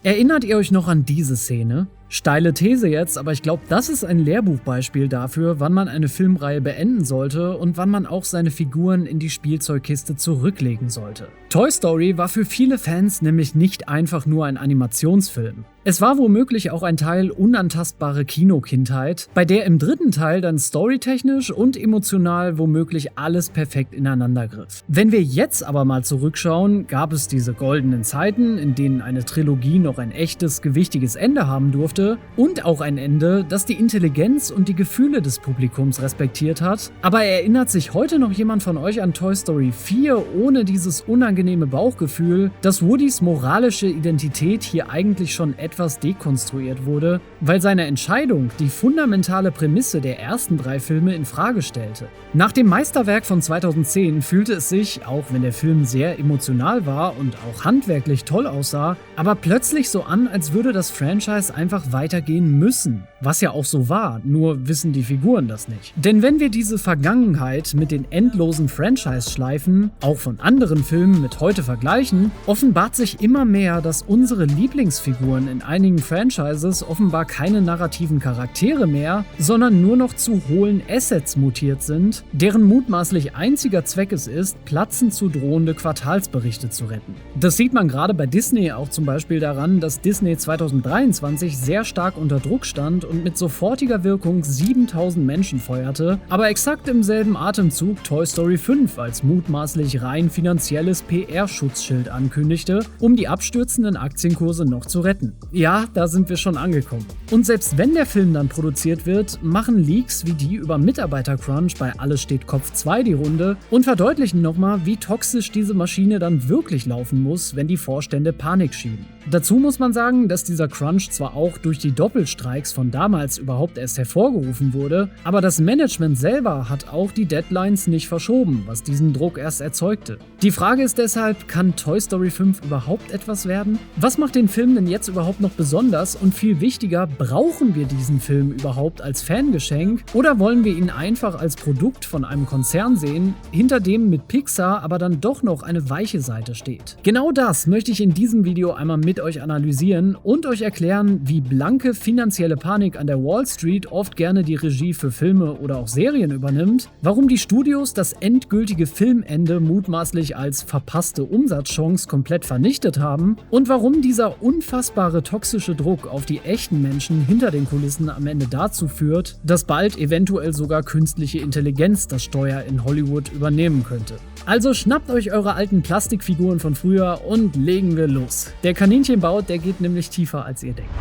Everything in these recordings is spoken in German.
Erinnert ihr euch noch an diese Szene? Steile These jetzt, aber ich glaube, das ist ein Lehrbuchbeispiel dafür, wann man eine Filmreihe beenden sollte und wann man auch seine Figuren in die Spielzeugkiste zurücklegen sollte. Toy Story war für viele Fans nämlich nicht einfach nur ein Animationsfilm. Es war womöglich auch ein Teil unantastbare Kinokindheit, bei der im dritten Teil dann storytechnisch und emotional womöglich alles perfekt ineinander griff. Wenn wir jetzt aber mal zurückschauen, gab es diese goldenen Zeiten, in denen eine Trilogie noch ein echtes, gewichtiges Ende haben durfte und auch ein Ende, das die Intelligenz und die Gefühle des Publikums respektiert hat. Aber erinnert sich heute noch jemand von euch an Toy Story 4 ohne dieses unangenehme Bauchgefühl, dass Woodys moralische Identität hier eigentlich schon etwas dekonstruiert wurde, weil seine Entscheidung die fundamentale Prämisse der ersten 3 Filme in Frage stellte? Nach dem Meisterwerk von 2010 fühlte es sich, auch wenn der Film sehr emotional war und auch handwerklich toll aussah, aber plötzlich so an, als würde das Franchise einfach weitergehen müssen. Was ja auch so war, nur wissen die Figuren das nicht. Denn wenn wir diese Vergangenheit mit den endlosen Franchise-Schleifen, auch von anderen Filmen mit heute vergleichen, offenbart sich immer mehr, dass unsere Lieblingsfiguren in einigen Franchises offenbar keine narrativen Charaktere mehr, sondern nur noch zu hohlen Assets mutiert sind, deren mutmaßlich einziger Zweck es ist, platzend zu drohende Quartalsberichte zu retten. Das sieht man gerade bei Disney auch zum Beispiel daran, dass Disney 2023 sehr stark unter Druck stand und mit sofortiger Wirkung 7000 Menschen feuerte, aber exakt im selben Atemzug Toy Story 5 als mutmaßlich rein finanzielles PR-Schutzschild ankündigte, um die abstürzenden Aktienkurse noch zu retten. Ja, da sind wir schon angekommen. Und selbst wenn der Film dann produziert wird, machen Leaks wie die über Mitarbeitercrunch bei Alles steht Kopf 2 die Runde und verdeutlichen nochmal, wie toxisch diese Maschine dann wirklich laufen muss, wenn die Vorstände Panik schieben. Dazu muss man sagen, dass dieser Crunch zwar auch durch die Doppelstreiks von damals überhaupt erst hervorgerufen wurde, aber das Management selber hat auch die Deadlines nicht verschoben, was diesen Druck erst erzeugte. Die Frage ist deshalb, kann Toy Story 5 überhaupt etwas werden? Was macht den Film denn jetzt überhaupt noch besonders und viel wichtiger, brauchen wir diesen Film überhaupt als Fangeschenk oder wollen wir ihn einfach als Produkt von einem Konzern sehen, hinter dem mit Pixar aber dann doch noch eine weiche Seite steht? Genau das möchte ich in diesem Video einmal mit euch analysieren und euch erklären, wie blanke finanzielle Panik an der Wall Street oft gerne die Regie für Filme oder auch Serien übernimmt, warum die Studios das endgültige Filmende mutmaßlich als verpasste Umsatzchance komplett vernichtet haben und warum dieser unfassbare toxische Druck auf die echten Menschen hinter den Kulissen am Ende dazu führt, dass bald eventuell sogar künstliche Intelligenz das Steuer in Hollywood übernehmen könnte. Also schnappt euch eure alten Plastikfiguren von früher und legen wir los. Der Kaninchenbau, der geht nämlich tiefer als ihr denkt.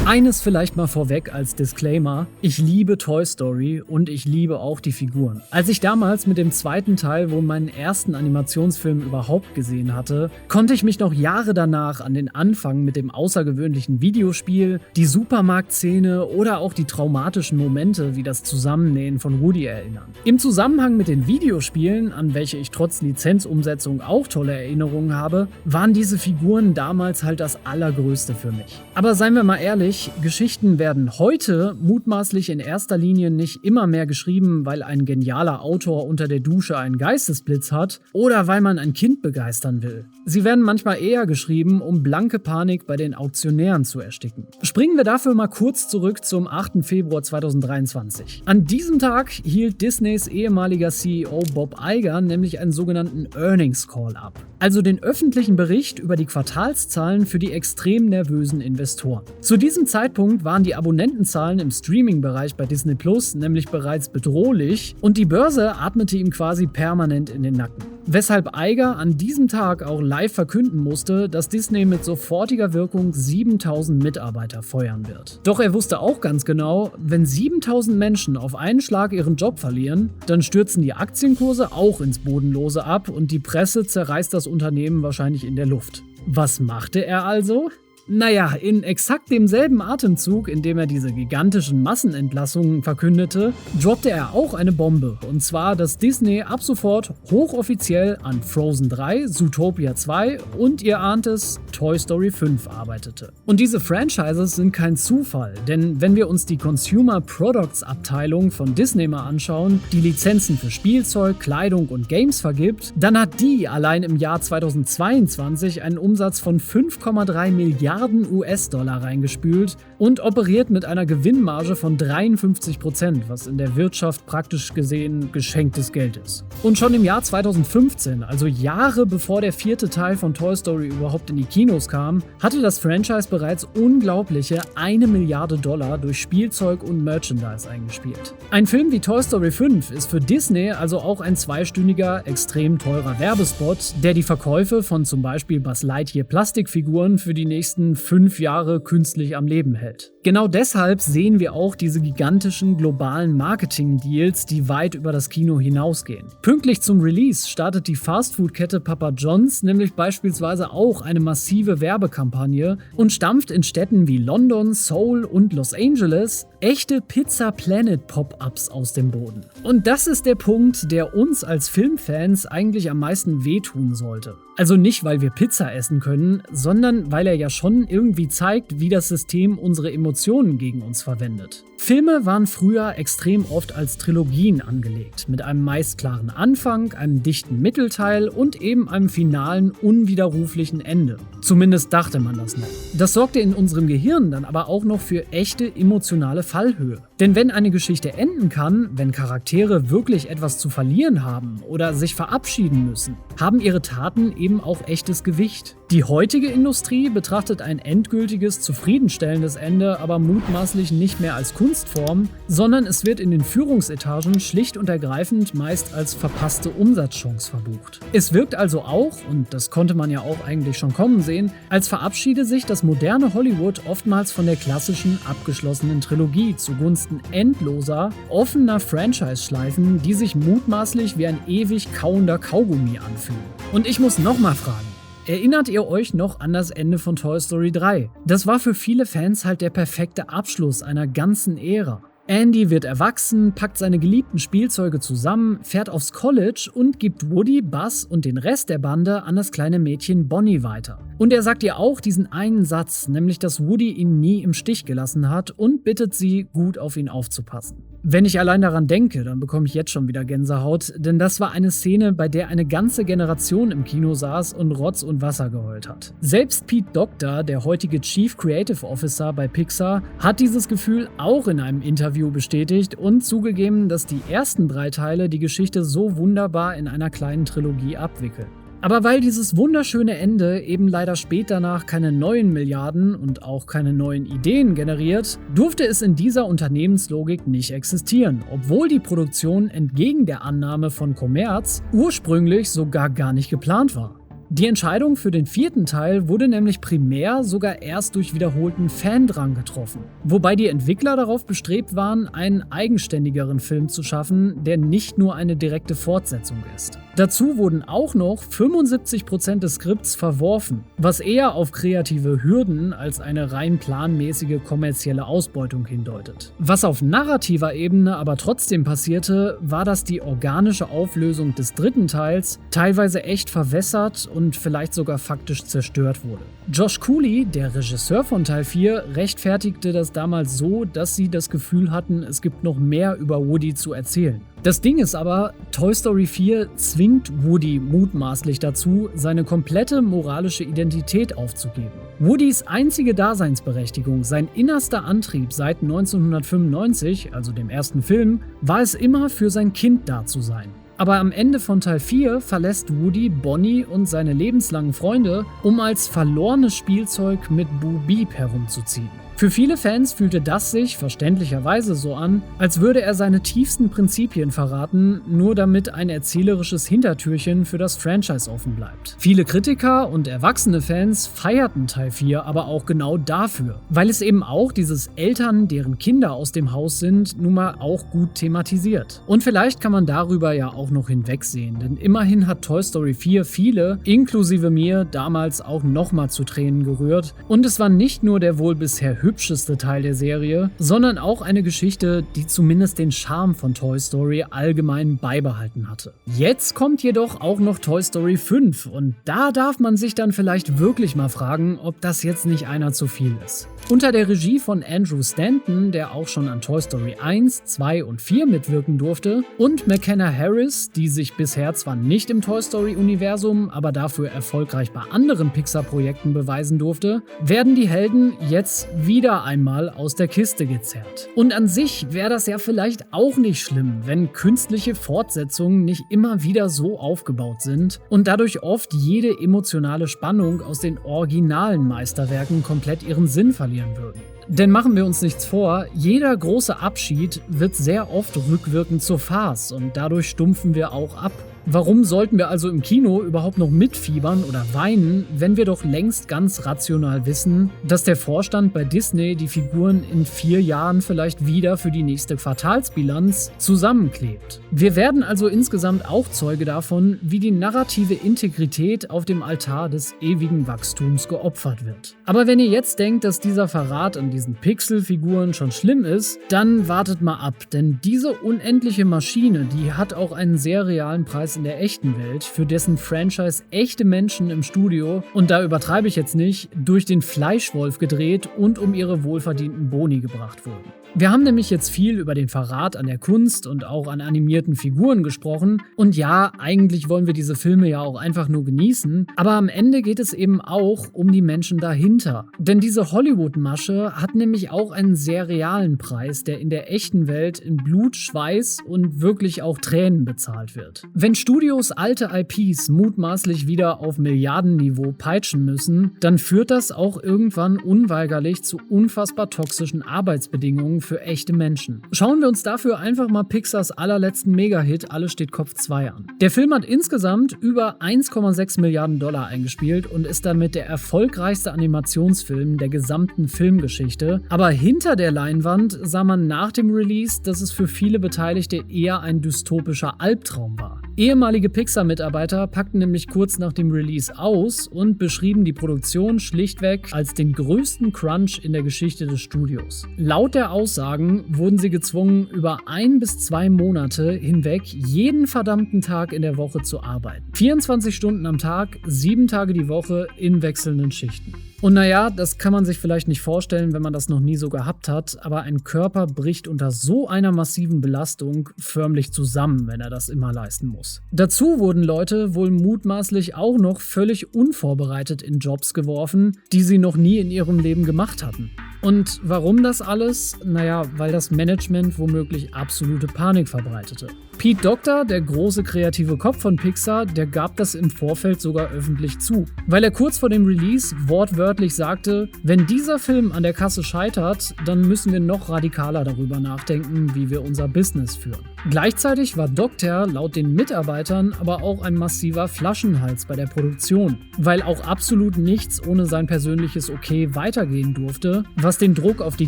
Eines vielleicht mal vorweg als Disclaimer: Ich liebe Toy Story und ich liebe auch die Figuren. Als ich damals mit dem zweiten Teil wohl meinen ersten Animationsfilm überhaupt gesehen hatte, konnte ich mich noch Jahre danach an den Anfang mit dem außergewöhnlichen Videospiel, die Supermarktszene oder auch die traumatischen Momente wie das Zusammennähen von Woody erinnern. Im Zusammenhang mit den Videospielen, an welche ich trotz Lizenzumsetzung auch tolle Erinnerungen habe, waren diese Figuren damals halt das Allergrößte für mich. Aber seien wir mal ehrlich, Geschichten werden heute mutmaßlich in erster Linie nicht immer mehr geschrieben, weil ein genialer Autor unter der Dusche einen Geistesblitz hat oder weil man ein Kind begeistern will. Sie werden manchmal eher geschrieben, um blanke Panik bei den Auktionären zu ersticken. Springen wir dafür mal kurz zurück zum 8. Februar 2023. An diesem Tag hielt Disneys ehemaliger CEO Bob Iger nämlich einen sogenannten Earnings Call ab, also den öffentlichen Bericht über die Quartalszahlen für die extrem nervösen Investoren. Zu diesem Zeitpunkt waren die Abonnentenzahlen im Streaming-Bereich bei Disney Plus nämlich bereits bedrohlich und die Börse atmete ihm quasi permanent in den Nacken. Weshalb Iger an diesem Tag auch live verkünden musste, dass Disney mit sofortiger Wirkung 7000 Mitarbeiter feuern wird. Doch er wusste auch ganz genau, wenn 7000 Menschen auf einen Schlag ihren Job verlieren, dann stürzen die Aktienkurse auch ins Bodenlose ab und die Presse zerreißt das Unternehmen wahrscheinlich in der Luft. Was machte er also? Naja, in exakt demselben Atemzug, in dem er diese gigantischen Massenentlassungen verkündete, droppte er auch eine Bombe. Und zwar, dass Disney ab sofort hochoffiziell an Frozen 3, Zootopia 2 und ihr ahnt es, Toy Story 5 arbeitete. Und diese Franchises sind kein Zufall, denn wenn wir uns die Consumer Products Abteilung von Disney mal anschauen, die Lizenzen für Spielzeug, Kleidung und Games vergibt, dann hat die allein im Jahr 2022 einen Umsatz von 5,3 Milliarden US-Dollar reingespült und operiert mit einer Gewinnmarge von 53%, was in der Wirtschaft praktisch gesehen geschenktes Geld ist. Und schon im Jahr 2015, also Jahre bevor der 4. Teil von Toy Story überhaupt in die Kinos kam, hatte das Franchise bereits unglaubliche 1 Milliarde Dollar durch Spielzeug und Merchandise eingespielt. Ein Film wie Toy Story 5 ist für Disney also auch ein zweistündiger, extrem teurer Werbespot, der die Verkäufe von zum Beispiel Buzz Lightyear Plastikfiguren für die nächsten 5 Jahre künstlich am Leben hält. Genau deshalb sehen wir auch diese gigantischen globalen Marketing-Deals, die weit über das Kino hinausgehen. Pünktlich zum Release startet die Fastfood-Kette Papa John's nämlich beispielsweise auch eine massive Werbekampagne und stampft in Städten wie London, Seoul und Los Angeles echte Pizza Planet Pop-ups aus dem Boden. Und das ist der Punkt, der uns als Filmfans eigentlich am meisten wehtun sollte. Also nicht, weil wir Pizza essen können, sondern weil er ja schon irgendwie zeigt, wie das System unsere Emotionen gegen uns verwendet. Filme waren früher extrem oft als Trilogien angelegt, mit einem meist klaren Anfang, einem dichten Mittelteil und eben einem finalen, unwiderruflichen Ende. Zumindest dachte man das noch. Das sorgte in unserem Gehirn dann aber auch noch für echte emotionale Fallhöhe. Denn wenn eine Geschichte enden kann, wenn Charaktere wirklich etwas zu verlieren haben oder sich verabschieden müssen, haben ihre Taten eben auch echtes Gewicht. Die heutige Industrie betrachtet ein endgültiges, zufriedenstellendes Ende aber mutmaßlich nicht mehr als Kunstform, sondern es wird in den Führungsetagen schlicht und ergreifend meist als verpasste Umsatzchance verbucht. Es wirkt also auch, und das konnte man ja auch eigentlich schon kommen sehen, als verabschiede sich das moderne Hollywood oftmals von der klassischen, abgeschlossenen Trilogie zugunsten endloser, offener Franchise-Schleifen, die sich mutmaßlich wie ein ewig kauender Kaugummi anfühlen. Und ich muss nochmal fragen, erinnert ihr euch noch an das Ende von Toy Story 3? Das war für viele Fans halt der perfekte Abschluss einer ganzen Ära. Andy wird erwachsen, packt seine geliebten Spielzeuge zusammen, fährt aufs College und gibt Woody, Buzz und den Rest der Bande an das kleine Mädchen Bonnie weiter. Und er sagt ihr auch diesen einen Satz, nämlich dass Woody ihn nie im Stich gelassen hat und bittet sie, gut auf ihn aufzupassen. Wenn ich allein daran denke, dann bekomme ich jetzt schon wieder Gänsehaut, denn das war eine Szene, bei der eine ganze Generation im Kino saß und Rotz und Wasser geheult hat. Selbst Pete Docter, der heutige Chief Creative Officer bei Pixar, hat dieses Gefühl auch in einem Interview bestätigt und zugegeben, dass die ersten 3 Teile die Geschichte so wunderbar in einer kleinen Trilogie abwickeln. Aber weil dieses wunderschöne Ende eben leider spät danach keine neuen Milliarden und auch keine neuen Ideen generiert, durfte es in dieser Unternehmenslogik nicht existieren, obwohl die Produktion entgegen der Annahme von Kommerz ursprünglich sogar gar nicht geplant war. Die Entscheidung für den 4. Teil wurde nämlich primär sogar erst durch wiederholten Fandrang getroffen, wobei die Entwickler darauf bestrebt waren, einen eigenständigeren Film zu schaffen, der nicht nur eine direkte Fortsetzung ist. Dazu wurden auch noch 75% des Skripts verworfen, was eher auf kreative Hürden als eine rein planmäßige kommerzielle Ausbeutung hindeutet. Was auf narrativer Ebene aber trotzdem passierte, war, dass die organische Auflösung des 3. Teils teilweise echt verwässert und vielleicht sogar faktisch zerstört wurde. Josh Cooley, der Regisseur von Teil 4, rechtfertigte das damals so, dass sie das Gefühl hatten, es gibt noch mehr über Woody zu erzählen. Das Ding ist aber, Toy Story 4 zwingt Woody mutmaßlich dazu, seine komplette moralische Identität aufzugeben. Woodys einzige Daseinsberechtigung, sein innerster Antrieb seit 1995, also dem ersten Film, war es immer, für sein Kind da zu sein. Aber am Ende von Teil 4 verlässt Woody Bonnie und seine lebenslangen Freunde, um als verlorenes Spielzeug mit Boo Beep herumzuziehen. Für viele Fans fühlte das sich verständlicherweise so an, als würde er seine tiefsten Prinzipien verraten, nur damit ein erzählerisches Hintertürchen für das Franchise offen bleibt. Viele Kritiker und erwachsene Fans feierten Teil 4 aber auch genau dafür, weil es eben auch dieses Eltern, deren Kinder aus dem Haus sind, nun mal auch gut thematisiert. Und vielleicht kann man darüber ja auch noch hinwegsehen, denn immerhin hat Toy Story 4 viele, inklusive mir, damals auch nochmal zu Tränen gerührt und es war nicht nur der wohl bisher hübscheste Teil der Serie, sondern auch eine Geschichte, die zumindest den Charme von Toy Story allgemein beibehalten hatte. Jetzt kommt jedoch auch noch Toy Story 5 und da darf man sich dann vielleicht wirklich mal fragen, ob das jetzt nicht einer zu viel ist. Unter der Regie von Andrew Stanton, der auch schon an Toy Story 1, 2 und 4 mitwirken durfte, und McKenna Harris, die sich bisher zwar nicht im Toy Story-Universum, aber dafür erfolgreich bei anderen Pixar-Projekten beweisen durfte, werden die Helden jetzt wieder einmal aus der Kiste gezerrt. Und an sich wäre das ja vielleicht auch nicht schlimm, wenn künstliche Fortsetzungen nicht immer wieder so aufgebaut sind und dadurch oft jede emotionale Spannung aus den originalen Meisterwerken komplett ihren Sinn verlieren würden. Denn machen wir uns nichts vor, jeder große Abschied wird sehr oft rückwirkend zur Farce und dadurch stumpfen wir auch ab. Warum sollten wir also im Kino überhaupt noch mitfiebern oder weinen, wenn wir doch längst ganz rational wissen, dass der Vorstand bei Disney die Figuren in 4 Jahren vielleicht wieder für die nächste Quartalsbilanz zusammenklebt? Wir werden also insgesamt auch Zeuge davon, wie die narrative Integrität auf dem Altar des ewigen Wachstums geopfert wird. Aber wenn ihr jetzt denkt, dass dieser Verrat an diesen Pixelfiguren schon schlimm ist, dann wartet mal ab, denn diese unendliche Maschine, die hat auch einen sehr realen Preis in der echten Welt, für dessen Franchise echte Menschen im Studio, und da übertreibe ich jetzt nicht, durch den Fleischwolf gedreht und um ihre wohlverdienten Boni gebracht wurden. Wir haben nämlich jetzt viel über den Verrat an der Kunst und auch an animierten Figuren gesprochen und ja, eigentlich wollen wir diese Filme ja auch einfach nur genießen, aber am Ende geht es eben auch um die Menschen dahinter. Denn diese Hollywood-Masche hat nämlich auch einen sehr realen Preis, der in der echten Welt in Blut, Schweiß und wirklich auch Tränen bezahlt wird. Wenn Studios alte IPs mutmaßlich wieder auf Milliardenniveau peitschen müssen, dann führt das auch irgendwann unweigerlich zu unfassbar toxischen Arbeitsbedingungen für echte Menschen. Schauen wir uns dafür einfach mal Pixars allerletzten Mega-Hit Alles steht Kopf 2 an. Der Film hat insgesamt über 1,6 Milliarden Dollar eingespielt und ist damit der erfolgreichste Animationsfilm der gesamten Filmgeschichte. Aber hinter der Leinwand sah man nach dem Release, dass es für viele Beteiligte eher ein dystopischer Albtraum war. Ehemalige Pixar-Mitarbeiter packten nämlich kurz nach dem Release aus und beschrieben die Produktion schlichtweg als den größten Crunch in der Geschichte des Studios. Laut der Aussagen wurden sie gezwungen, über 1 bis 2 Monate hinweg jeden verdammten Tag in der Woche zu arbeiten. 24 Stunden am Tag, 7 Tage die Woche in wechselnden Schichten. Und naja, das kann man sich vielleicht nicht vorstellen, wenn man das noch nie so gehabt hat, aber ein Körper bricht unter so einer massiven Belastung förmlich zusammen, wenn er das immer leisten muss. Dazu wurden Leute wohl mutmaßlich auch noch völlig unvorbereitet in Jobs geworfen, die sie noch nie in ihrem Leben gemacht hatten. Und warum das alles? Naja, weil das Management womöglich absolute Panik verbreitete. Pete Docter, der große kreative Kopf von Pixar, der gab das im Vorfeld sogar öffentlich zu. Weil er kurz vor dem Release wortwörtlich sagte, wenn dieser Film an der Kasse scheitert, dann müssen wir noch radikaler darüber nachdenken, wie wir unser Business führen. Gleichzeitig war Docter laut den Mitarbeitern aber auch ein massiver Flaschenhals bei der Produktion, weil auch absolut nichts ohne sein persönliches Okay weitergehen durfte, was den Druck auf die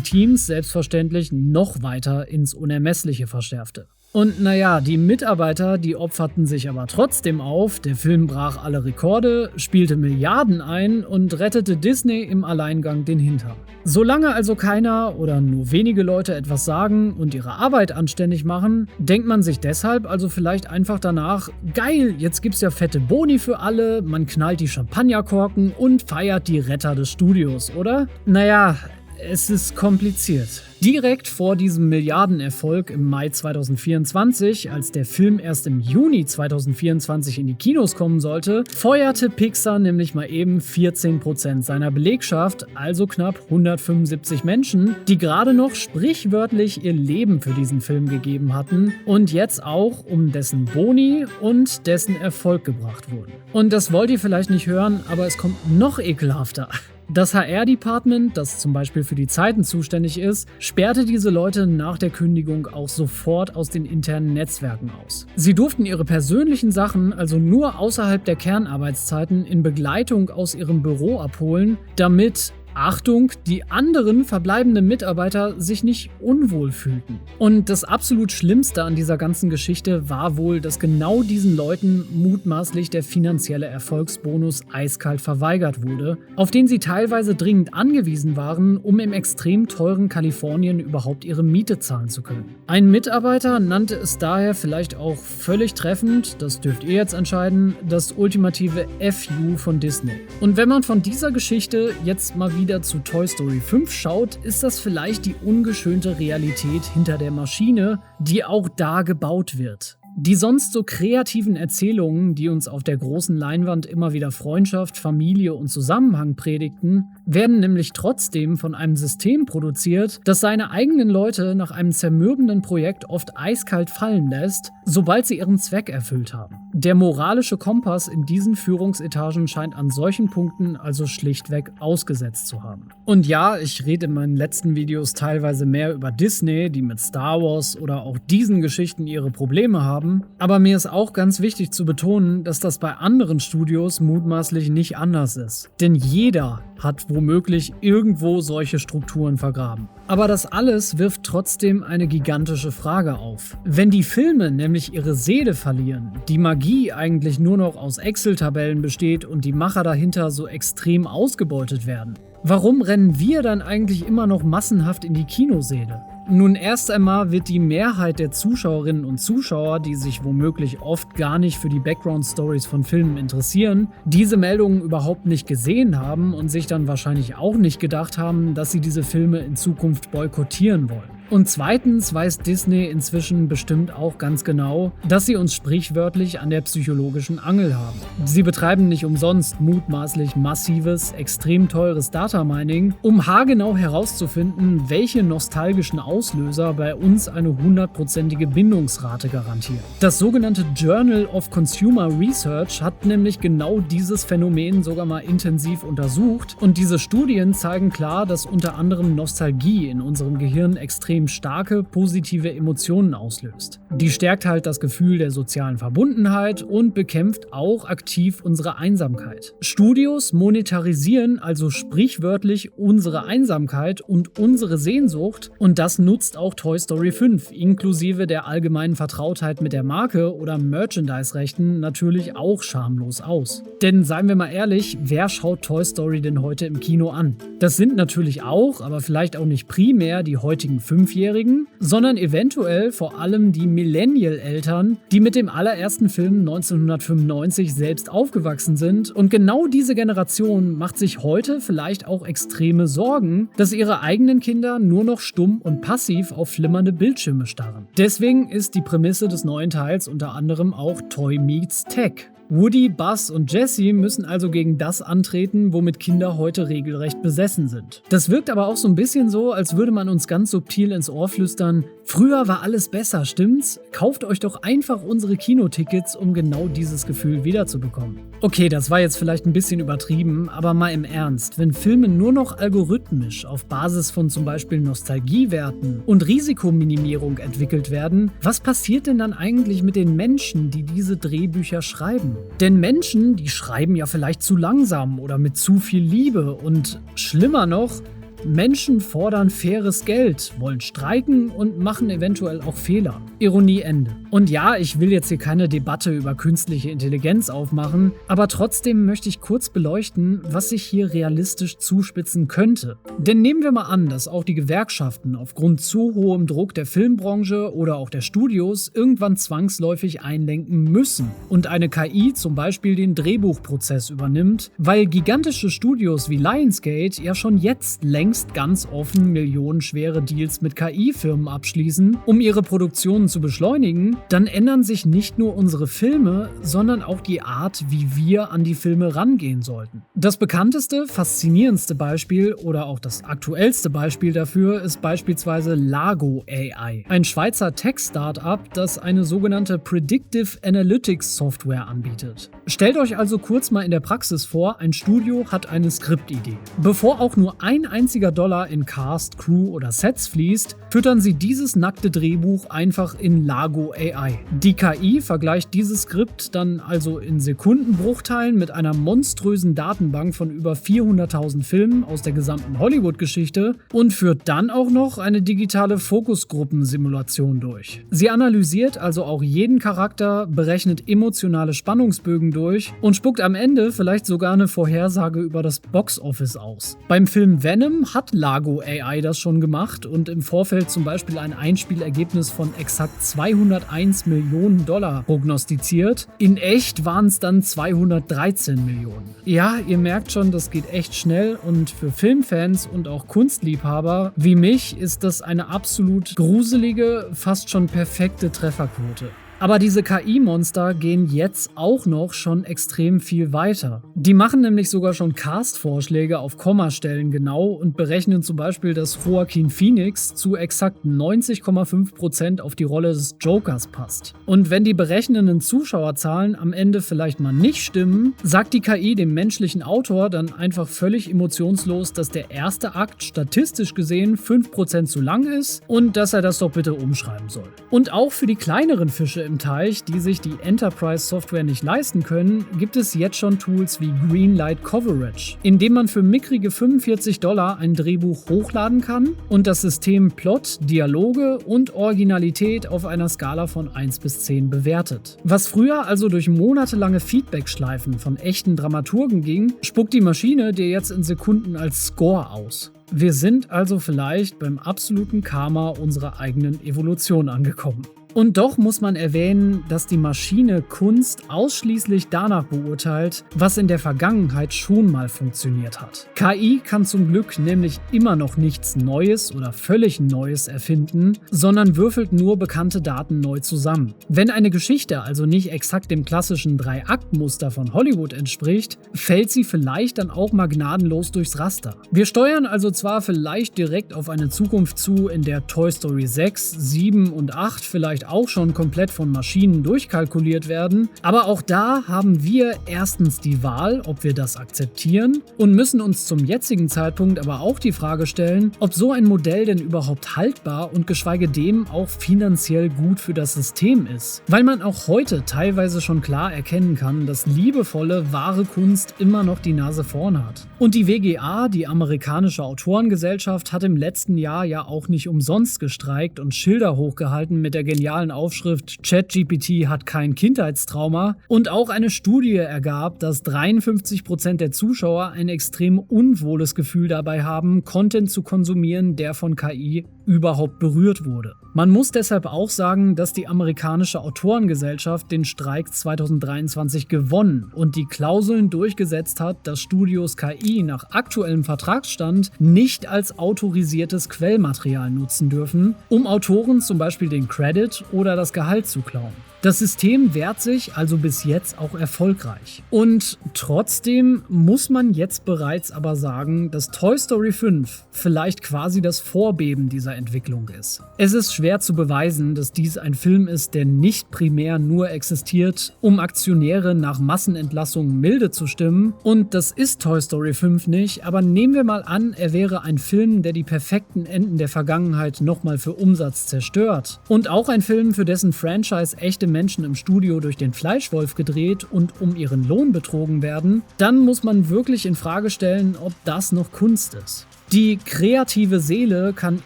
Teams selbstverständlich noch weiter ins Unermessliche verschärfte. Und naja, die Mitarbeiter, die opferten sich aber trotzdem auf, der Film brach alle Rekorde, spielte Milliarden ein und rettete Disney im Alleingang den Hintern. Solange also keiner oder nur wenige Leute etwas sagen und ihre Arbeit anständig machen, denkt man sich deshalb also vielleicht einfach danach, geil, jetzt gibt's ja fette Boni für alle, man knallt die Champagnerkorken und feiert die Retter des Studios, oder? Naja, es ist kompliziert. Direkt vor diesem Milliardenerfolg im Mai 2024, als der Film erst im Juni 2024 in die Kinos kommen sollte, feuerte Pixar nämlich mal eben 14% seiner Belegschaft, also knapp 175 Menschen, die gerade noch sprichwörtlich ihr Leben für diesen Film gegeben hatten und jetzt auch um dessen Boni und dessen Erfolg gebracht wurden. Und das wollt ihr vielleicht nicht hören, aber es kommt noch ekelhafter. Das HR-Department, das zum Beispiel für die Zeiten zuständig ist, sperrte diese Leute nach der Kündigung auch sofort aus den internen Netzwerken aus. Sie durften ihre persönlichen Sachen also nur außerhalb der Kernarbeitszeiten in Begleitung aus ihrem Büro abholen, damit Achtung, die anderen verbleibenden Mitarbeiter sich nicht unwohl fühlten. Und das absolut Schlimmste an dieser ganzen Geschichte war wohl, dass genau diesen Leuten mutmaßlich der finanzielle Erfolgsbonus eiskalt verweigert wurde, auf den sie teilweise dringend angewiesen waren, um im extrem teuren Kalifornien überhaupt ihre Miete zahlen zu können. Ein Mitarbeiter nannte es daher vielleicht auch völlig treffend, das dürft ihr jetzt entscheiden, das ultimative FU von Disney. Und wenn man von dieser Geschichte jetzt mal wieder zu Toy Story 5 schaut, ist das vielleicht die ungeschönte Realität hinter der Maschine, die auch da gebaut wird. Die sonst so kreativen Erzählungen, die uns auf der großen Leinwand immer wieder Freundschaft, Familie und Zusammenhang predigten, werden nämlich trotzdem von einem System produziert, das seine eigenen Leute nach einem zermürbenden Projekt oft eiskalt fallen lässt, sobald sie ihren Zweck erfüllt haben. Der moralische Kompass in diesen Führungsetagen scheint an solchen Punkten also schlichtweg ausgesetzt zu haben. Und ja, ich rede in meinen letzten Videos teilweise mehr über Disney, die mit Star Wars oder auch diesen Geschichten ihre Probleme haben, aber mir ist auch ganz wichtig zu betonen, dass das bei anderen Studios mutmaßlich nicht anders ist. Denn jeder hat womöglich irgendwo solche Strukturen vergraben. Aber das alles wirft trotzdem eine gigantische Frage auf. Wenn die Filme nämlich ihre Seele verlieren, die Magie eigentlich nur noch aus Excel-Tabellen besteht und die Macher dahinter so extrem ausgebeutet werden, warum rennen wir dann eigentlich immer noch massenhaft in die Kinosäle? Nun, erst einmal wird die Mehrheit der Zuschauerinnen und Zuschauer, die sich womöglich oft gar nicht für die Background-Stories von Filmen interessieren, diese Meldungen überhaupt nicht gesehen haben und sich dann wahrscheinlich auch nicht gedacht haben, dass sie diese Filme in Zukunft boykottieren wollen. Und zweitens weiß Disney inzwischen bestimmt auch ganz genau, dass sie uns sprichwörtlich an der psychologischen Angel haben. Sie betreiben nicht umsonst mutmaßlich massives, extrem teures Data-Mining, um haargenau herauszufinden, welche nostalgischen Auslöser bei uns eine 100%ige Bindungsrate garantieren. Das sogenannte Journal of Consumer Research hat nämlich genau dieses Phänomen sogar mal intensiv untersucht und diese Studien zeigen klar, dass unter anderem Nostalgie in unserem Gehirn extrem starke positive Emotionen auslöst. Die stärkt halt das Gefühl der sozialen Verbundenheit und bekämpft auch aktiv unsere Einsamkeit. Studios monetarisieren also sprichwörtlich unsere Einsamkeit und unsere Sehnsucht und das nutzt auch Toy Story 5 inklusive der allgemeinen Vertrautheit mit der Marke oder Merchandise-Rechten natürlich auch schamlos aus. Denn seien wir mal ehrlich, wer schaut Toy Story denn heute im Kino an? Das sind natürlich auch, aber vielleicht auch nicht primär die heutigen 5-Jährigen, sondern eventuell vor allem die Millennial-Eltern, die mit dem allerersten Film 1995 selbst aufgewachsen sind. Und genau diese Generation macht sich heute vielleicht auch extreme Sorgen, dass ihre eigenen Kinder nur noch stumm und passiv auf flimmernde Bildschirme starren. Deswegen ist die Prämisse des neuen Teils unter anderem auch Toy Meets Tech. Woody, Buzz und Jessie müssen also gegen das antreten, womit Kinder heute regelrecht besessen sind. Das wirkt aber auch so ein bisschen so, als würde man uns ganz subtil ins Ohr flüstern: Früher war alles besser, stimmt's? Kauft euch doch einfach unsere Kinotickets, um genau dieses Gefühl wiederzubekommen. Okay, das war jetzt vielleicht ein bisschen übertrieben, aber mal im Ernst, wenn Filme nur noch algorithmisch auf Basis von zum Beispiel Nostalgiewerten und Risikominimierung entwickelt werden, was passiert denn dann eigentlich mit den Menschen, die diese Drehbücher schreiben? Denn Menschen, die schreiben ja vielleicht zu langsam oder mit zu viel Liebe und schlimmer noch, Menschen fordern faires Geld, wollen streiken und machen eventuell auch Fehler. Ironie Ende. Und ja, ich will jetzt hier keine Debatte über künstliche Intelligenz aufmachen, aber trotzdem möchte ich kurz beleuchten, was sich hier realistisch zuspitzen könnte. Denn nehmen wir mal an, dass auch die Gewerkschaften aufgrund zu hohem Druck der Filmbranche oder auch der Studios irgendwann zwangsläufig einlenken müssen und eine KI zum Beispiel den Drehbuchprozess übernimmt, weil gigantische Studios wie Lionsgate ja schon jetzt längst ganz offen millionenschwere Deals mit KI-Firmen abschließen, um ihre Produktionen zu beschleunigen, dann ändern sich nicht nur unsere Filme, sondern auch die Art, wie wir an die Filme rangehen sollten. Das bekannteste, faszinierendste Beispiel oder auch das aktuellste Beispiel dafür ist beispielsweise Lago AI, ein Schweizer Tech-Startup, das eine sogenannte Predictive Analytics Software anbietet. Stellt euch also kurz mal in der Praxis vor, ein Studio hat eine Skriptidee. Bevor auch nur ein einziger Dollar in Cast, Crew oder Sets fließt, füttern sie dieses nackte Drehbuch einfach in Largo AI. Die KI vergleicht dieses Skript dann also in Sekundenbruchteilen mit einer monströsen Datenbank von über 400.000 Filmen aus der gesamten Hollywood-Geschichte und führt dann auch noch eine digitale Fokusgruppensimulation durch. Sie analysiert also auch jeden Charakter, berechnet emotionale Spannungsbögen durch und spuckt am Ende vielleicht sogar eine Vorhersage über das Boxoffice aus. Beim Film Venom hat Largo AI das schon gemacht und im Vorfeld zum Beispiel ein Einspielergebnis von exakt 201 Millionen Dollar prognostiziert. In echt waren es dann 213 Millionen. Ja, ihr merkt schon, das geht echt schnell und für Filmfans und auch Kunstliebhaber wie mich ist das eine absolut gruselige, fast schon perfekte Trefferquote. Aber diese KI-Monster gehen jetzt auch noch schon extrem viel weiter. Die machen nämlich sogar schon Cast-Vorschläge auf Kommastellen genau und berechnen zum Beispiel, dass Joaquin Phoenix zu exakt 90,5% auf die Rolle des Jokers passt. Und wenn die berechnenden Zuschauerzahlen am Ende vielleicht mal nicht stimmen, sagt die KI dem menschlichen Autor dann einfach völlig emotionslos, dass der erste Akt statistisch gesehen 5% zu lang ist und dass er das doch bitte umschreiben soll. Und auch für die kleineren Fische im Teich, die sich die Enterprise-Software nicht leisten können, gibt es jetzt schon Tools wie Greenlight Coverage, in dem man für mickrige $45 ein Drehbuch hochladen kann und das System Plot, Dialoge und Originalität auf einer Skala von 1 bis 10 bewertet. Was früher also durch monatelange Feedbackschleifen von echten Dramaturgen ging, spuckt die Maschine dir jetzt in Sekunden als Score aus. Wir sind also vielleicht beim absoluten Karma unserer eigenen Evolution angekommen. Und doch muss man erwähnen, dass die Maschine Kunst ausschließlich danach beurteilt, was in der Vergangenheit schon mal funktioniert hat. KI kann zum Glück nämlich immer noch nichts Neues oder völlig Neues erfinden, sondern würfelt nur bekannte Daten neu zusammen. Wenn eine Geschichte also nicht exakt dem klassischen 3-Akt-Muster von Hollywood entspricht, fällt sie vielleicht dann auch mal gnadenlos durchs Raster. Wir steuern also zwar vielleicht direkt auf eine Zukunft zu, in der Toy Story 6, 7 und 8 vielleicht auch schon komplett von Maschinen durchkalkuliert werden, aber auch da haben wir erstens die Wahl, ob wir das akzeptieren und müssen uns zum jetzigen Zeitpunkt aber auch die Frage stellen, ob so ein Modell denn überhaupt haltbar und geschweige dem auch finanziell gut für das System ist. Weil man auch heute teilweise schon klar erkennen kann, dass liebevolle, wahre Kunst immer noch die Nase vorn hat. Und die WGA, die amerikanische Autorengesellschaft, hat im letzten Jahr ja auch nicht umsonst gestreikt und Schilder hochgehalten mit der genialen Aufschrift ChatGPT hat kein Kindheitstrauma und auch eine Studie ergab, dass 53% der Zuschauer ein extrem unwohles Gefühl dabei haben, Content zu konsumieren, der von KI überhaupt berührt wurde. Man muss deshalb auch sagen, dass die amerikanische Autorengesellschaft den Streik 2023 gewonnen und die Klauseln durchgesetzt hat, dass Studios KI nach aktuellem Vertragsstand nicht als autorisiertes Quellmaterial nutzen dürfen, um Autoren zum Beispiel den Credit oder das Gehalt zu klauen. Das System wehrt sich also bis jetzt auch erfolgreich. Und trotzdem muss man jetzt bereits aber sagen, dass Toy Story 5 vielleicht quasi das Vorbeben dieser Entwicklung ist. Es ist schwer zu beweisen, dass dies ein Film ist, der nicht primär nur existiert, um Aktionäre nach Massenentlassungen milde zu stimmen. Und das ist Toy Story 5 nicht, aber nehmen wir mal an, er wäre ein Film, der die perfekten Enden der Vergangenheit nochmal für Umsatz zerstört. Und auch ein Film, für dessen Franchise echte Menschen im Studio durch den Fleischwolf gedreht und um ihren Lohn betrogen werden, dann muss man wirklich in Frage stellen, ob das noch Kunst ist. Die kreative Seele kann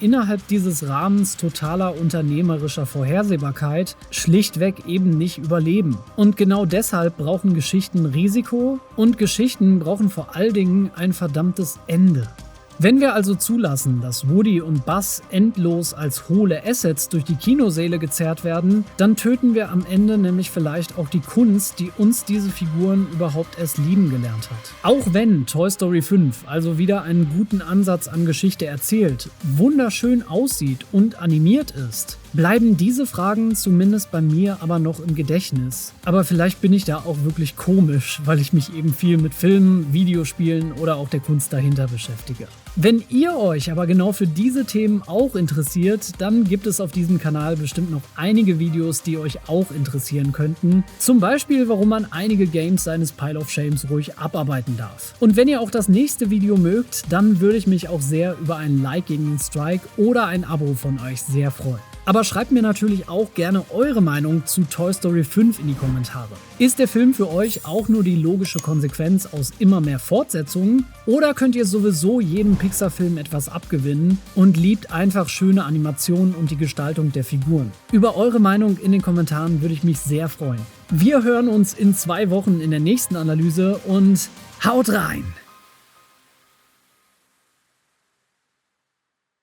innerhalb dieses Rahmens totaler unternehmerischer Vorhersehbarkeit schlichtweg eben nicht überleben. Und genau deshalb brauchen Geschichten Risiko und Geschichten brauchen vor allen Dingen ein verdammtes Ende. Wenn wir also zulassen, dass Woody und Buzz endlos als hohle Assets durch die Kinosäle gezerrt werden, dann töten wir am Ende nämlich vielleicht auch die Kunst, die uns diese Figuren überhaupt erst lieben gelernt hat. Auch wenn Toy Story 5 also wieder einen guten Ansatz an Geschichte erzählt, wunderschön aussieht und animiert ist, bleiben diese Fragen zumindest bei mir aber noch im Gedächtnis. Aber vielleicht bin ich da auch wirklich komisch, weil ich mich eben viel mit Filmen, Videospielen oder auch der Kunst dahinter beschäftige. Wenn ihr euch aber genau für diese Themen auch interessiert, dann gibt es auf diesem Kanal bestimmt noch einige Videos, die euch auch interessieren könnten. Zum Beispiel, warum man einige Games seines Pile of Shames ruhig abarbeiten darf. Und wenn ihr auch das nächste Video mögt, dann würde ich mich auch sehr über ein Like gegen den Strike oder ein Abo von euch sehr freuen. Aber schreibt mir natürlich auch gerne eure Meinung zu Toy Story 5 in die Kommentare. Ist der Film für euch auch nur die logische Konsequenz aus immer mehr Fortsetzungen? Oder könnt ihr sowieso jedem Pixar-Film etwas abgewinnen und liebt einfach schöne Animationen und die Gestaltung der Figuren? Über eure Meinung in den Kommentaren würde ich mich sehr freuen. Wir hören uns in 2 Wochen in der nächsten Analyse und haut rein!